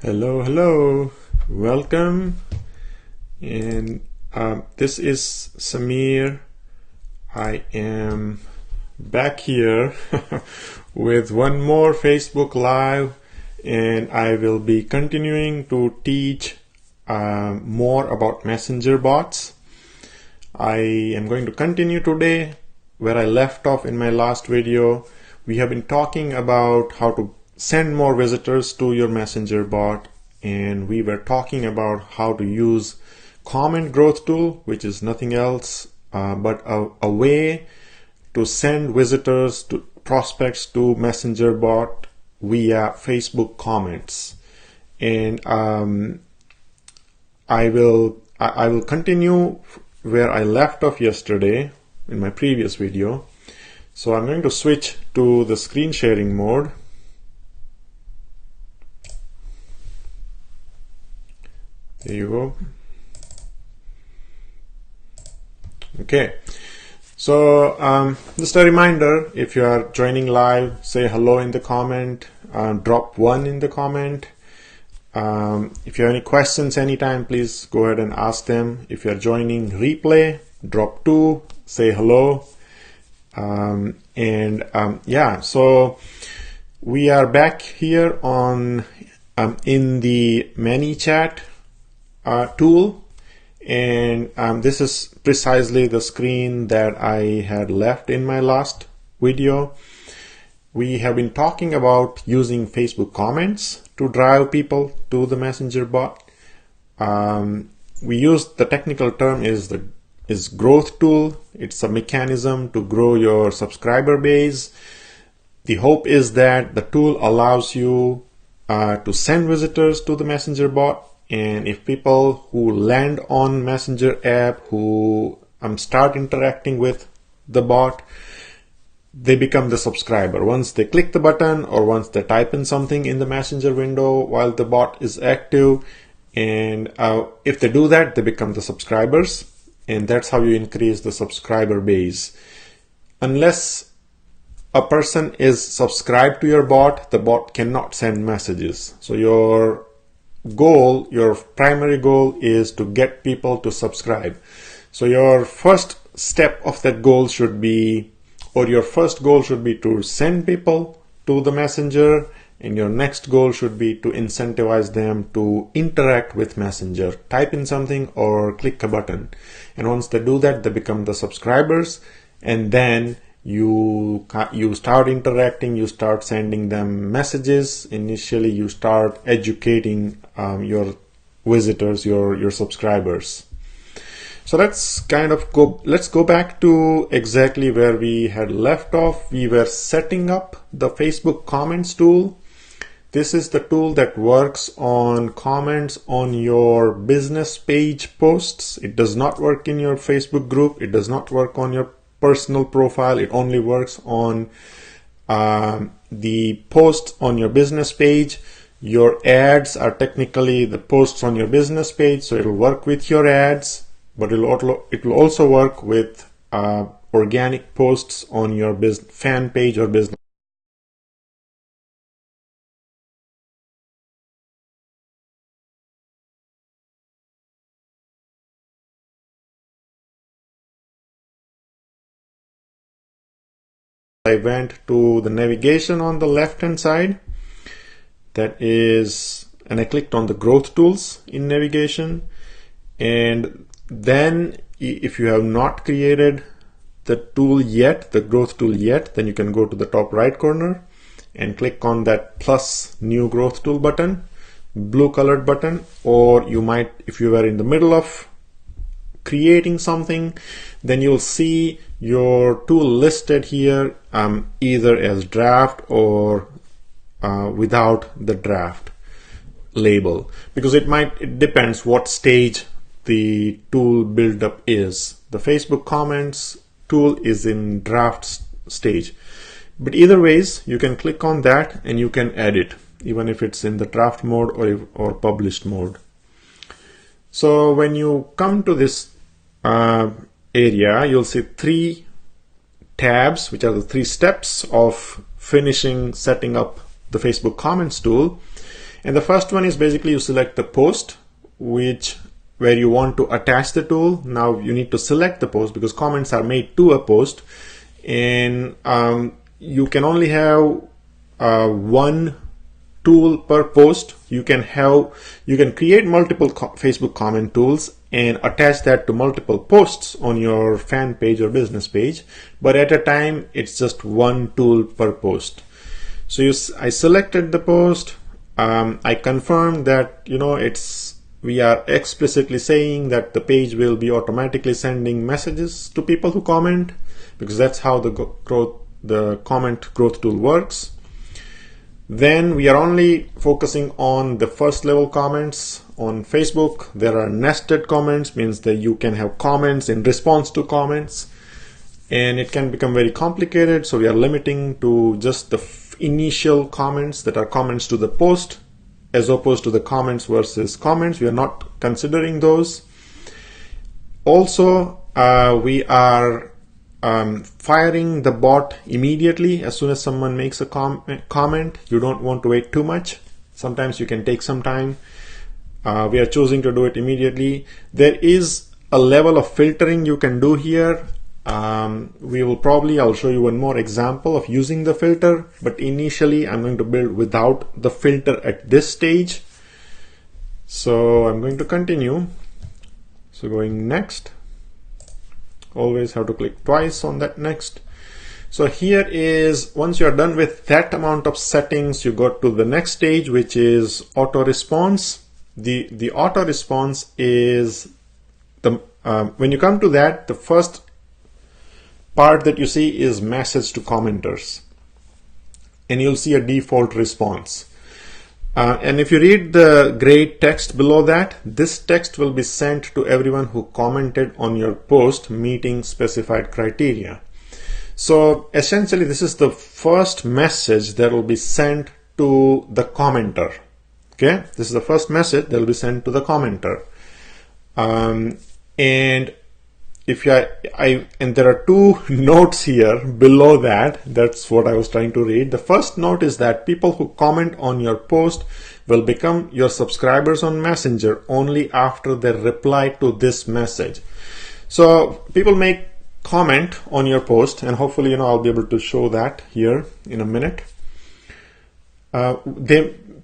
Hello, welcome. And this is Samir. I am back here with one more Facebook Live, and I will be continuing to teach more about Messenger bots. I am going to continue today where I left off in my last video. We have been talking about how to send more visitors to your Messenger bot, and we were talking about how to use comment growth tool, which is nothing else but a way to send visitors to prospects to Messenger bot via Facebook comments. And I will continue where I left off yesterday in my previous video. So I'm going to switch to the screen sharing mode. There you go. Okay, so just a reminder, if you are joining live, say hello in the comment, drop 1 in the comment. If you have any questions anytime, please go ahead and ask them. If you are joining replay, drop 2, say hello. Yeah, so we are back here on in the ManyChat tool, and this is precisely the screen that I had left in my last video. We have been talking about using Facebook comments to drive people to the Messenger bot. We use the technical term is growth tool. It's a mechanism to grow your subscriber base. The hope is that the tool allows you to send visitors to the Messenger bot. And if people who land on Messenger app, who start interacting with the bot, they become the subscriber. Once they click the button or once they type in something in the Messenger window while the bot is active, and if they do that, they become the subscribers. And that's how you increase the subscriber base. Unless a person is subscribed to your bot, the bot cannot send messages. So your primary goal is to get people to subscribe. So your first step of that goal should be, or your first goal should be to send people to the Messenger, and your next goal should be to incentivize them to interact with Messenger, type in something or click a button. And once they do that, they become the subscribers, and then you start interacting, you start sending them messages. Initially, you start educating your visitors, your subscribers. So let's go back to exactly where we had left off. We were setting up the Facebook comments tool. This is the tool that works on comments on your business page posts. It does not work in your Facebook group. It does not work on your personal profile. It only works on the posts on your business page. Your ads are technically the posts on your business page, so it'll work with your ads, but it will also work with organic posts on your fan page or business I went to the navigation on the left hand side, and I clicked on the growth tools in navigation. And then if you have not created the tool yet, the growth tool yet, then you can go to the top right corner and click on that plus new growth tool button, blue colored button. Or you might, if you were in the middle of creating something, then you'll see your tool listed here either as draft or without the draft label, because it depends what stage the tool buildup is. The Facebook comments tool is in draft stage, but either ways you can click on that and you can edit, even if it's in the draft mode or published mode. So when you come to this area, you'll see 3 tabs, which are the 3 steps of finishing setting up the Facebook comments tool. And the first one is basically you select the post where you want to attach the tool. Now you need to select the post because comments are made to a post, and you can only have one tool per post. You can create multiple Facebook comment tools and attach that to multiple posts on your fan page or business page, but at a time it's just one tool per post. So I selected the post. I confirmed that we are explicitly saying that the page will be automatically sending messages to people who comment, because that's how the comment growth tool works. Then we are only focusing on the first level comments. On Facebook, there are nested comments, means that you can have comments in response to comments, and it can become very complicated. So we are limiting to just the initial comments that are comments to the post, as opposed to the comments versus comments. We are not considering those. Also, we are firing the bot immediately as soon as someone makes a comment. You don't want to wait too much. Sometimes you can take some time. We are choosing to do it immediately. There is a level of filtering you can do here. I'll show you one more example of using the filter, but initially I'm going to build without the filter at this stage. So I'm going to continue. So going next. Always have to click twice on that next. So here is, once you are done with that amount of settings, you go to the next stage, which is auto response. The auto response is when you come to that, the first part that you see is message to commenters, and you'll see a default response. And if you read the gray text below that, this text will be sent to everyone who commented on your post meeting specified criteria. So essentially, this is the first message that will be sent to the commenter. Okay, this is the first message that will be sent to the commenter. And if and there are two notes here below that. That's what I was trying to read. The first note is that people who comment on your post will become your subscribers on Messenger only after they reply to this message. So people make comment on your post, and hopefully I'll be able to show that here in a minute.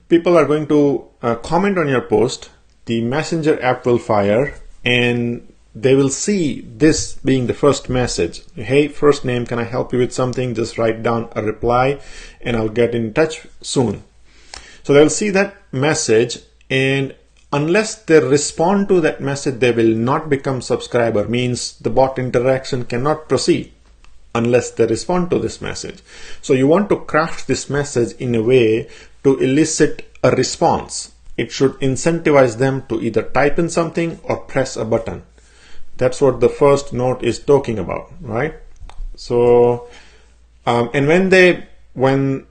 People are going to comment on your post. The Messenger app will fire, and they will see this being the first message. Hey, first name, can I help you with something? Just write down a reply and I'll get in touch soon. So they'll see that message, and unless they respond to that message, they will not become subscriber. Means the bot interaction cannot proceed unless they respond to this message. So you want to craft this message in a way to elicit a response. It should incentivize them to either type in something or press a button. That's what the first note is talking about, right? So, and when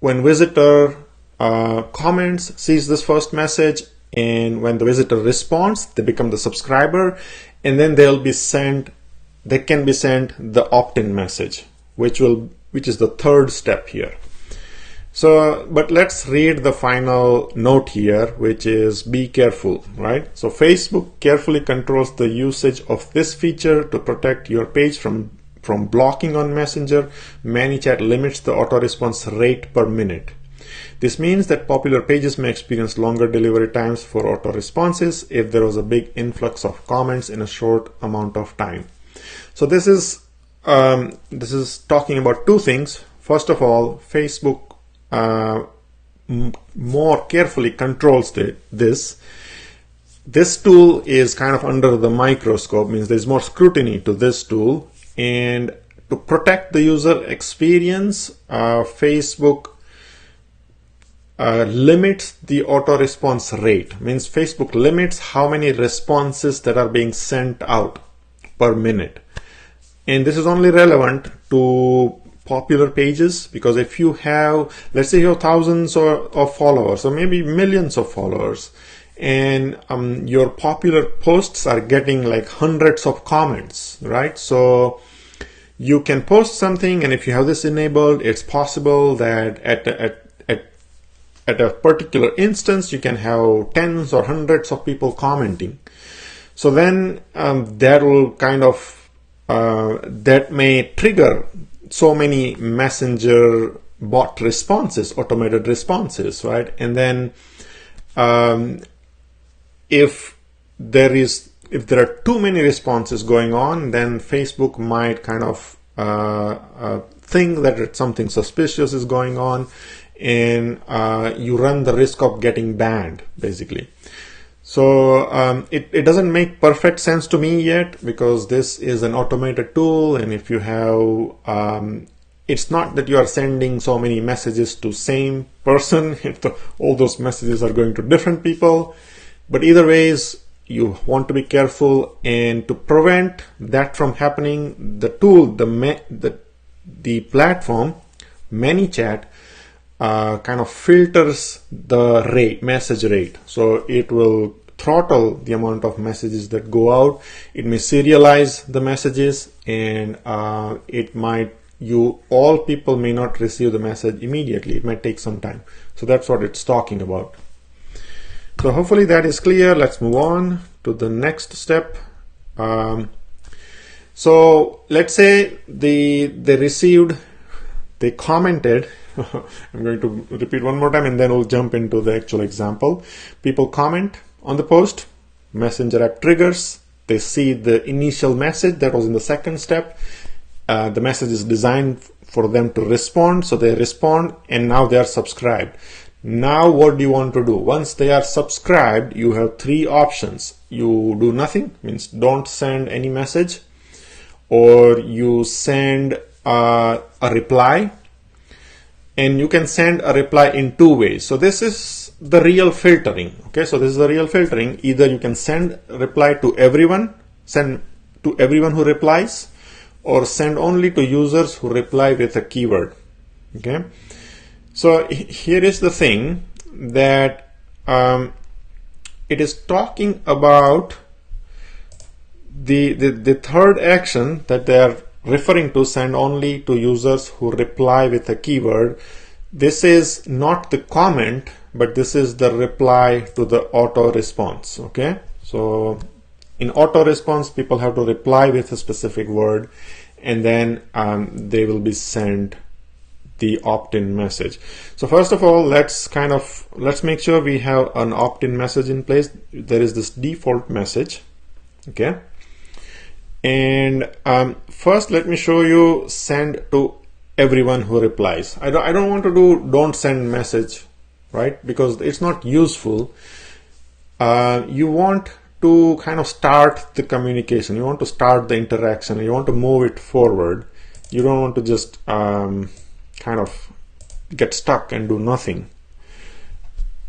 visitor comments, sees this first message, and when the visitor responds, they become the subscriber, and then they can be sent the opt-in message, which is the third step here. So, but let's read the final note here, which is be careful, right? So Facebook carefully controls the usage of this feature to protect your page from blocking on Messenger. ManyChat limits the auto response rate per minute. This means that popular pages may experience longer delivery times for auto responses if there was a big influx of comments in a short amount of time. So this is talking about two things. First of all, Facebook more carefully controls this. This tool is kind of under the microscope, means there's more scrutiny to this tool, and to protect the user experience, Facebook limits the auto response rate. Means Facebook limits how many responses that are being sent out per minute, and this is only relevant to popular pages, because if you have, let's say you have thousands of followers, or maybe millions of followers, and your popular posts are getting like hundreds of comments, right? So you can post something, and if you have this enabled, it's possible that at a particular instance, you can have tens or hundreds of people commenting. So then that will kind of, that may trigger so many messenger bot responses, automated responses, right? And then if there are too many responses going on, then Facebook might kind of think that something suspicious is going on, and you run the risk of getting banned, basically. So it doesn't make perfect sense to me yet, because this is an automated tool, and if you have it's not that you are sending so many messages to same person, if all those messages are going to different people. But either ways, you want to be careful, and to prevent that from happening, the tool, the platform, ManyChat, kind of filters the message rate. So it will throttle the amount of messages that go out. It may serialize the messages, and all people may not receive the message immediately. It might take some time. So that's what it's talking about. So hopefully that is clear. Let's move on to the next step. So let's say they commented. I'm going to repeat one more time, and then we'll jump into the actual example. People comment on the post, Messenger app triggers, they see the initial message that was in the second step. The message is designed for them to respond, so they respond, and now they are subscribed. Now what do you want to do? Once they are subscribed, you have three options. You do nothing, means don't send any message, or you send a reply, and you can send a reply in two ways. So this is the real filtering. Okay, so this is the real filtering. Either you can send a reply to everyone, send to everyone who replies, or send only to users who reply with a keyword. Okay, so here is the thing, that it is talking about the third action that they are referring to, send only to users who reply with a keyword. This is not the comment, but this is the reply to the auto response. Okay, so in auto response, people have to reply with a specific word, and then they will be sent the opt-in message. So first of all, let's make sure we have an opt-in message in place. There is this default message. Okay, and first let me show you send to everyone who replies. I don't want to do don't send message, right? Because it's not useful. You want to kind of start the communication. You want to start the interaction. You want to move it forward. You don't want to just kind of get stuck and do nothing.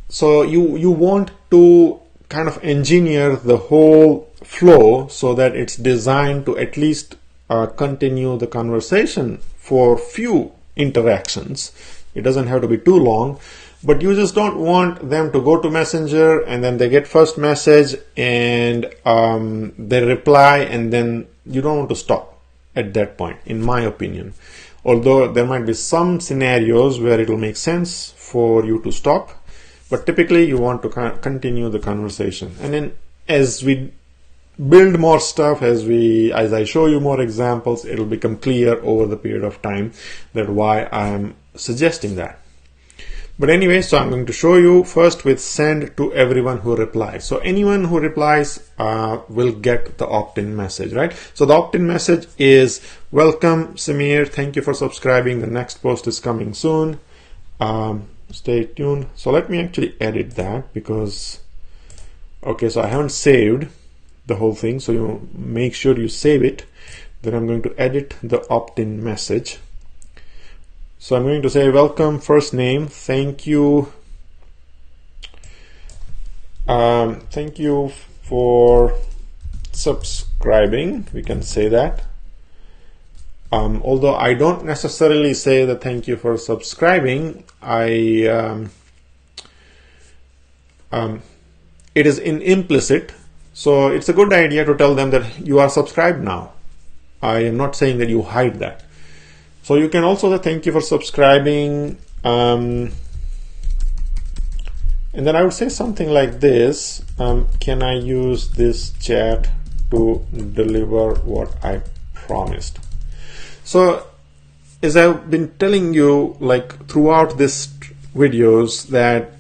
So you want to kind of engineer the whole flow so that it's designed to at least continue the conversation for few interactions. It doesn't have to be too long, but you just don't want them to go to Messenger and then they get first message and they reply, and then you don't want to stop at that point, in my opinion. Although there might be some scenarios where it will make sense for you to stop, but typically you want to continue the conversation. And then as we build more stuff, as I show you more examples, it'll become clear over the period of time that why I'm suggesting that. But anyway, so I'm going to show you first with send to everyone who replies. So anyone who replies will get the opt-in message, right? So the opt-in message is, welcome Samir, thank you for subscribing, the next post is coming soon, stay tuned. So let me actually edit that, because okay, so I haven't saved the whole thing, so you make sure you save it. Then I'm going to edit the opt-in message. So I'm going to say welcome, first name, thank you for subscribing. We can say that. Although I don't necessarily say the thank you for subscribing, it is implicit. So it's a good idea to tell them that you are subscribed now. I am not saying that you hide that. So you can also say thank you for subscribing. And then I would say something like this, can I use this chat to deliver what I promised? So as I've been telling you like throughout this videos, that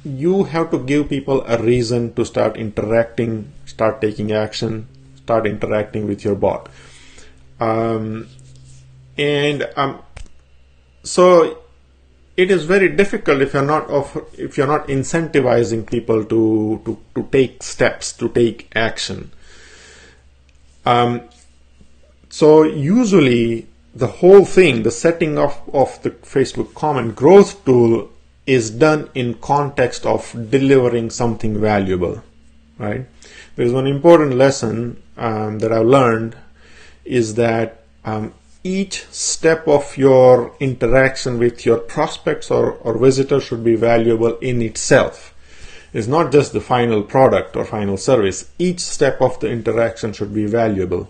you have to give people a reason to start interacting, start taking action, start interacting with your bot. So it is very difficult if you're not incentivizing people to take steps, to take action. So usually the whole thing, the setting of the Facebook comment growth tool, is done in context of delivering something valuable, right? There's one important lesson that I've learned, is that each step of your interaction with your prospects or visitors should be valuable in itself. It's not just the final product or final service. Each step of the interaction should be valuable.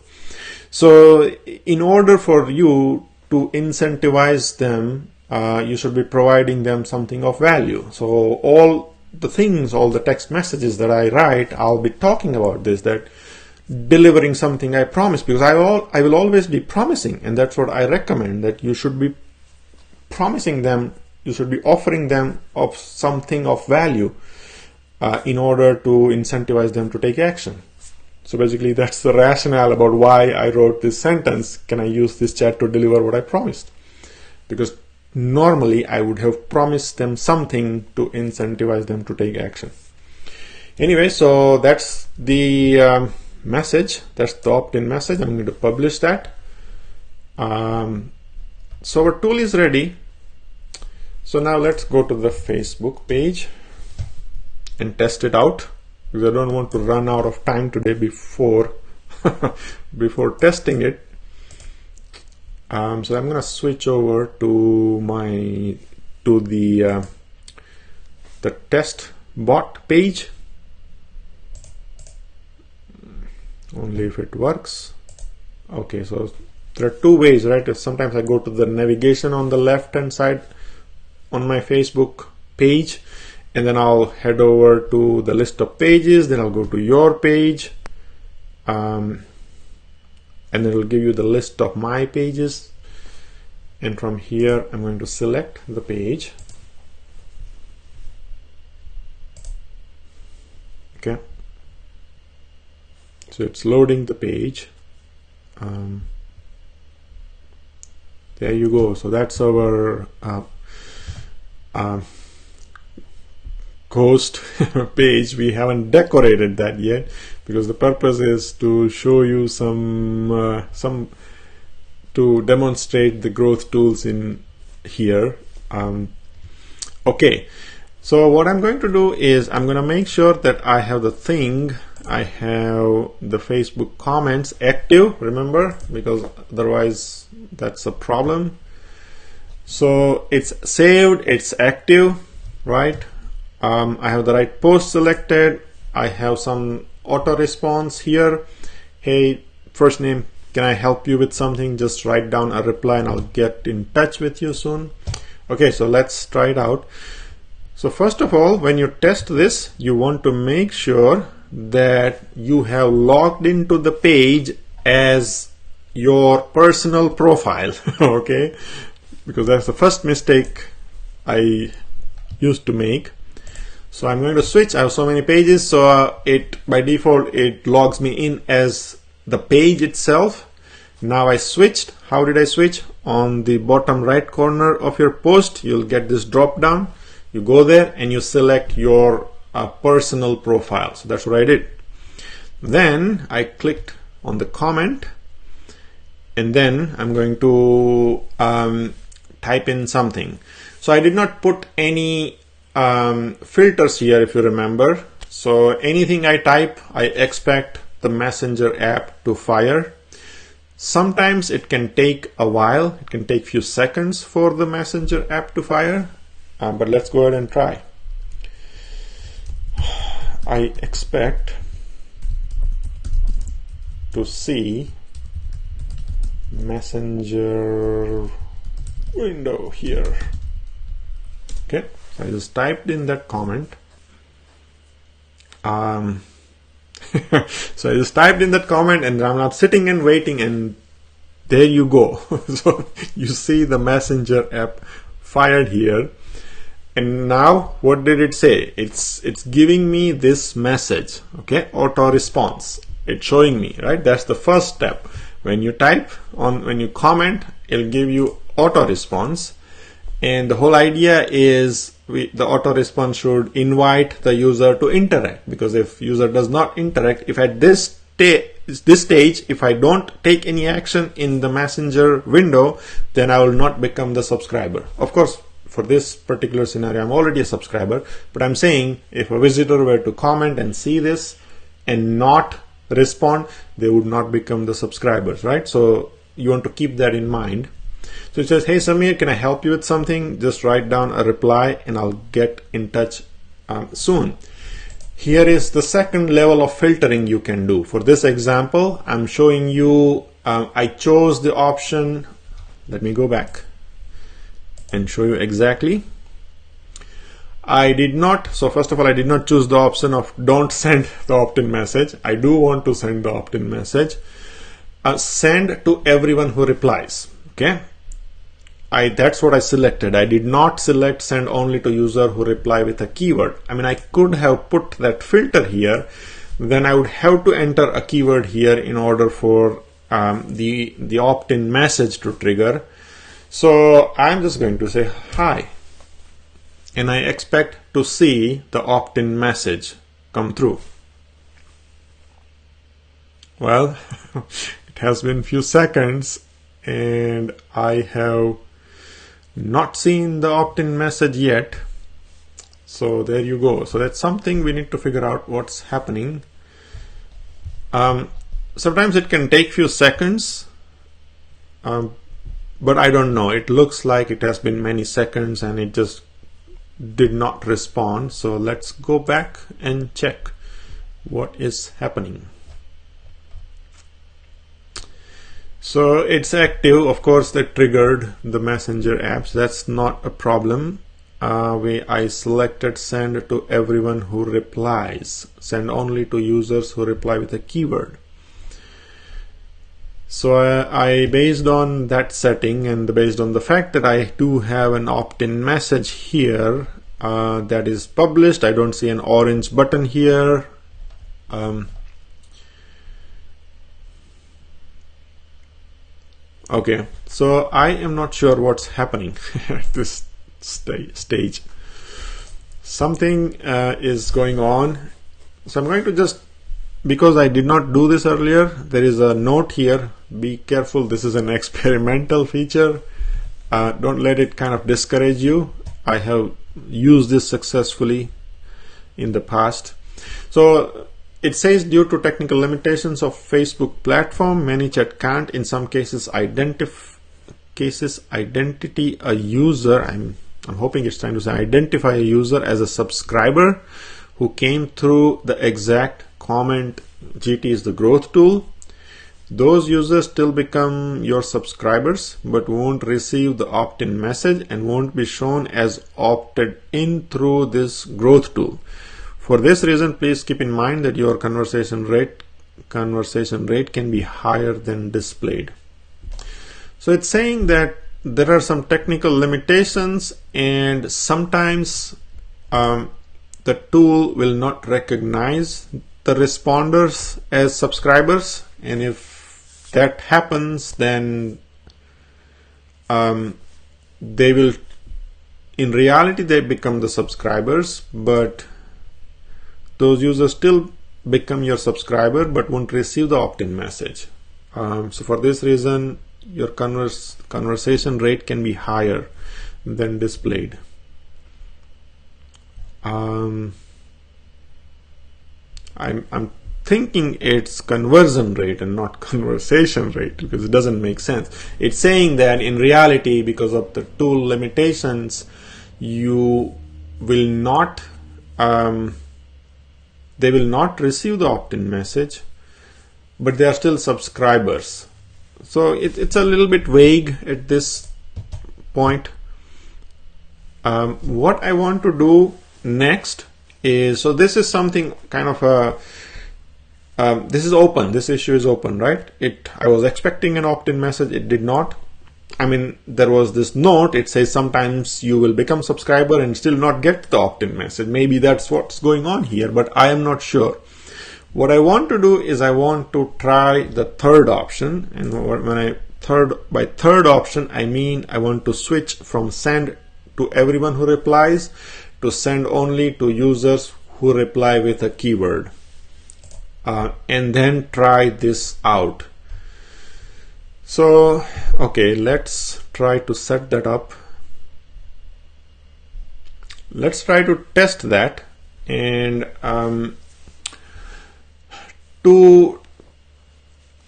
So in order for you to incentivize them, you should be providing them something of value. So all the things, all the text messages that I write, I'll be talking about this, that delivering something I promise, because I will always be promising, and that's what I recommend, that you should be promising them, you should be offering them of something of value in order to incentivize them to take action. So basically that's the rationale about why I wrote this sentence, can I use this chat to deliver what I promised? Because normally I would have promised them something to incentivize them to take action. Anyway, so that's the message, that's the opt-in message. I'm going to publish that. So our tool is ready. So now let's go to the Facebook page and test it out, because I don't want to run out of time today before before testing it. So I'm going to switch over to the test bot page, only if it works. Okay, so there are two ways, right? Sometimes I go to the navigation on the left hand side on my Facebook page, and then I'll head over to the list of pages, then I'll go to your page, and then it'll give you the list of my pages, and from here I'm going to select the page. Okay, so it's loading the page. There you go. So that's our ghost page. We haven't decorated that yet, because the purpose is to show you some to demonstrate the growth tools in here. Okay, so what I'm going to do is I'm going to make sure that I have I have the Facebook comments active, remember, because otherwise that's a problem. So it's saved, it's active, right? I have the right post selected. I have some auto response here. Hey, first name, can I help you with something? Just write down a reply and I'll get in touch with you soon. Okay, so let's try it out. So first of all, when you test this, you want to make sure that you have logged into the page as your personal profile. Okay, because that's the first mistake I used to make. So I'm going to switch. I have so many pages, so it by default it logs me in as the page itself. Now I switched. How did I switch? On the bottom right corner of your post, you'll get this drop down. You go there and you select your personal profile. So that's what I did. Then I clicked on the comment, and then I'm going to type in something. So I did not put any filters here, if you remember. So anything I type, I expect the Messenger app to fire. Sometimes it can take a while, it can take few seconds for the Messenger app to fire, but let's go ahead and try. I expect to see Messenger window here. Okay, So I just typed in that comment. So I just typed in that comment, and I'm not sitting and waiting, and there you go. So you see the Messenger app fired here. And now what did it say? It's giving me this message, okay? Auto response. It's showing me, right? That's the first step. When you when you comment, it'll give you auto response. And the whole idea is the auto response should invite the user to interact, because if user does not interact, if at this stage, if I don't take any action in the Messenger window, then I will not become the subscriber. Of course, for this particular scenario, I'm already a subscriber, but I'm saying if a visitor were to comment and see this and not respond, they would not become the subscribers, right? So you want to keep that in mind. So it says, hey Samir, can I help you with something? Just write down a reply and I'll get in touch soon. Here is the second level of filtering you can do. For this example, I'm showing you, I chose the option. Let me go back and show you exactly. I did not, so first of all, I did not choose the option of don't send the opt-in message. I do want to send the opt-in message. Send to everyone who replies, okay? That's what I selected. I did not select send only to user who reply with a keyword. I mean, I could have put that filter here, then I would have to enter a keyword here in order for the opt-in message to trigger. So I'm just going to say hi, and I expect to see the opt-in message come through. Well, it has been a few seconds and I have not seen the opt-in message yet. So there you go. So that's something we need to figure out what's happening. Sometimes it can take few seconds, but I don't know. It looks like it has been many seconds and it just did not respond. So let's go back and check what is happening. So it's active. Of course, that triggered the Messenger apps. That's not a problem. I selected send to everyone who replies. Send only to users who reply with a keyword. So I based on that setting and based on the fact that I do have an opt-in message here that is published. I don't see an orange button here. Okay, so I am not sure what's happening at this stage. Something is going on. So I'm going to just, because I did not do this earlier, there is a note here. Be careful, this is an experimental feature. Don't let it kind of discourage you. I have used this successfully in the past. So it says due to technical limitations of Facebook platform, ManyChat can't in some cases identity a user. I'm hoping it's trying to say identify a user as a subscriber who came through the exact comment. GT is the growth tool. Those users still become your subscribers but won't receive the opt-in message and won't be shown as opted in through this growth tool. For this reason, please keep in mind that your conversation rate can be higher than displayed. So it's saying that there are some technical limitations, and sometimes the tool will not recognize the responders as subscribers, and if that happens, then they will, in reality, they become the subscribers, but those users still become your subscriber but won't receive the opt-in message. So for this reason, your conversation rate can be higher than displayed. I'm thinking it's conversion rate and not conversation rate, because it doesn't make sense. It's saying that in reality, because of the tool limitations, you will not they will not receive the opt-in message, but they are still subscribers. So it's a little bit vague at this point. what I want to do next is, so this is something kind of a, this is open, this issue is open, right? I was expecting an opt-in message, it did not. I mean, there was this note, it says sometimes you will become subscriber and still not get the opt-in message. Maybe that's what's going on here, but I am not sure. What I want to do is I want to try the third option, and by third option I mean I want to switch from send to everyone who replies to send only to users who reply with a keyword, and then try this out. So okay, let's try to set that up. Let's try to test that, and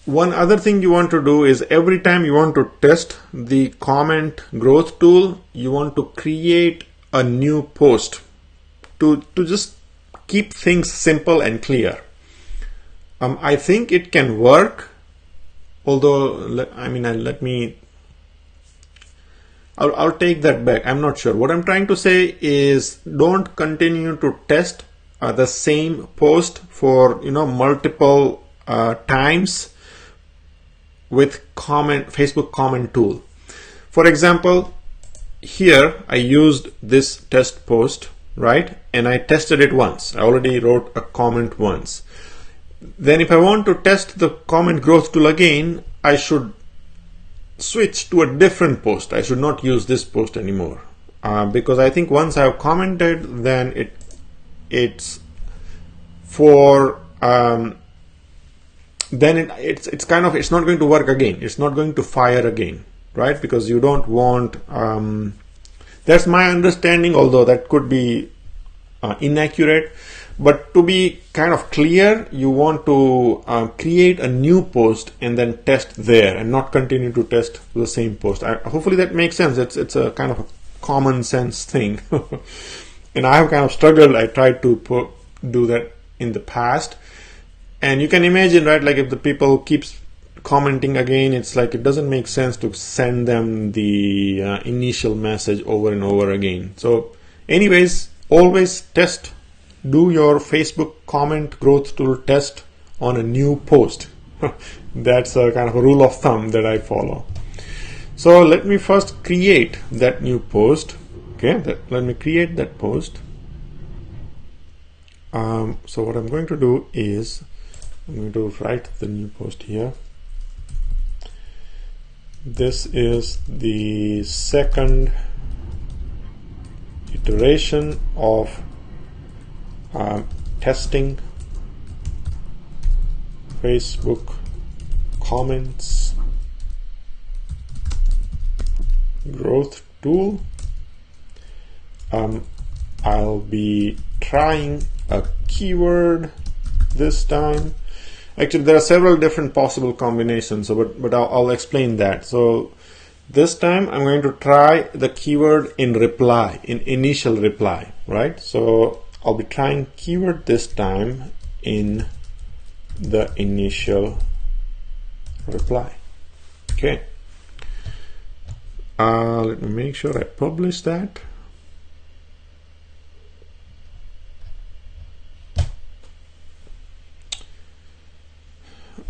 one other thing you want to do is every time you want to test the comment growth tool, you want to create a new post to just keep things simple and clear. I think it can work, although I'll take that back. I'm not sure. What I'm trying to say is don't continue to test the same post for multiple times with Facebook comment tool. For example, here I used this test post, right? And I tested it once. I already wrote a comment once. Then if I want to test the comment growth tool again, I should switch to a different post. I should not use this post anymore, because I think once I've commented, then it's for then it's not going to work again. It's not going to fire again, right? Because you don't want, that's my understanding, although that could be inaccurate. But to be kind of clear, you want to create a new post and then test there and not continue to test the same post. Hopefully that makes sense. It's a kind of a common sense thing. And I have kind of struggled. I tried to do that in the past. And you can imagine, right, like if the people keeps commenting again, it's like it doesn't make sense to send them the initial message over and over again. So anyways, always test. Do your Facebook comment growth tool test on a new post. That's a kind of a rule of thumb that I follow. So let me first create that new post. Okay, let me create that post. So what I'm going to do is I'm going to write the new post here. This is the second iteration of testing Facebook comments growth tool. I'll be trying a keyword this time. Actually, there are several different possible combinations, but I'll explain that. So this time I'm going to try the keyword in reply, in initial reply, right? So I'll be trying keyword this time in the initial reply. Okay. Let me make sure I publish that.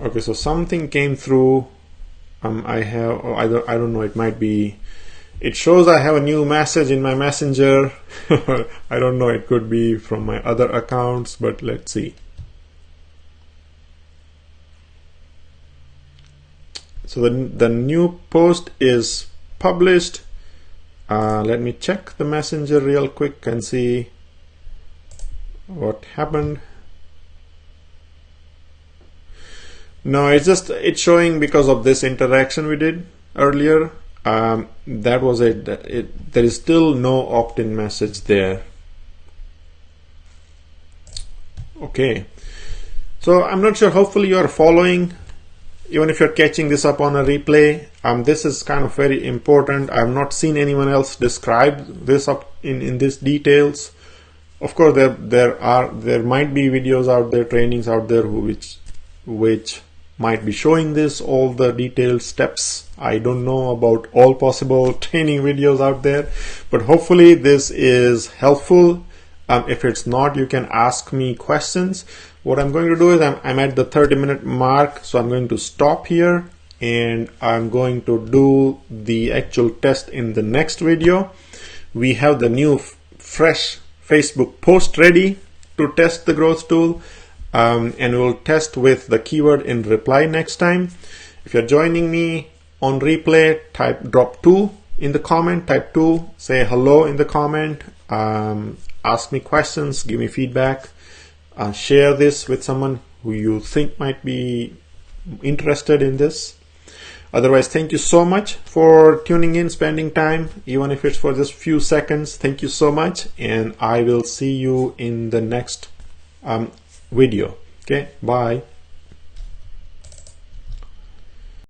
Okay, so something came through. I don't know, it might be, it shows I have a new message in my messenger. I don't know, it could be from my other accounts, but let's see. So the new post is published. Let me check the messenger real quick and see what happened. No, it's showing because of this interaction we did earlier. That was it. There is still no opt-in message there. Okay, so I'm not sure, hopefully you are following, even if you're catching this up on a replay. This is kind of very important. I have not seen anyone else describe this up in this details. Of course, there might be videos out there, trainings out there which might be showing this, all the detailed steps. I don't know about all possible training videos out there, but hopefully this is helpful. If it's not, you can ask me questions. What I'm going to do is I'm at the 30-minute mark, so I'm going to stop here and I'm going to do the actual test in the next video. We have the new fresh Facebook post ready to test the growth tool. And we'll test with the keyword in reply next time. If you're joining me on replay, drop 2 in the comment, type 2, say hello in the comment, ask me questions, give me feedback, share this with someone who you think might be interested in this. Otherwise, thank you so much for tuning in, spending time, even if it's for just few seconds. Thank you so much, and I will see you in the next video. Okay, bye.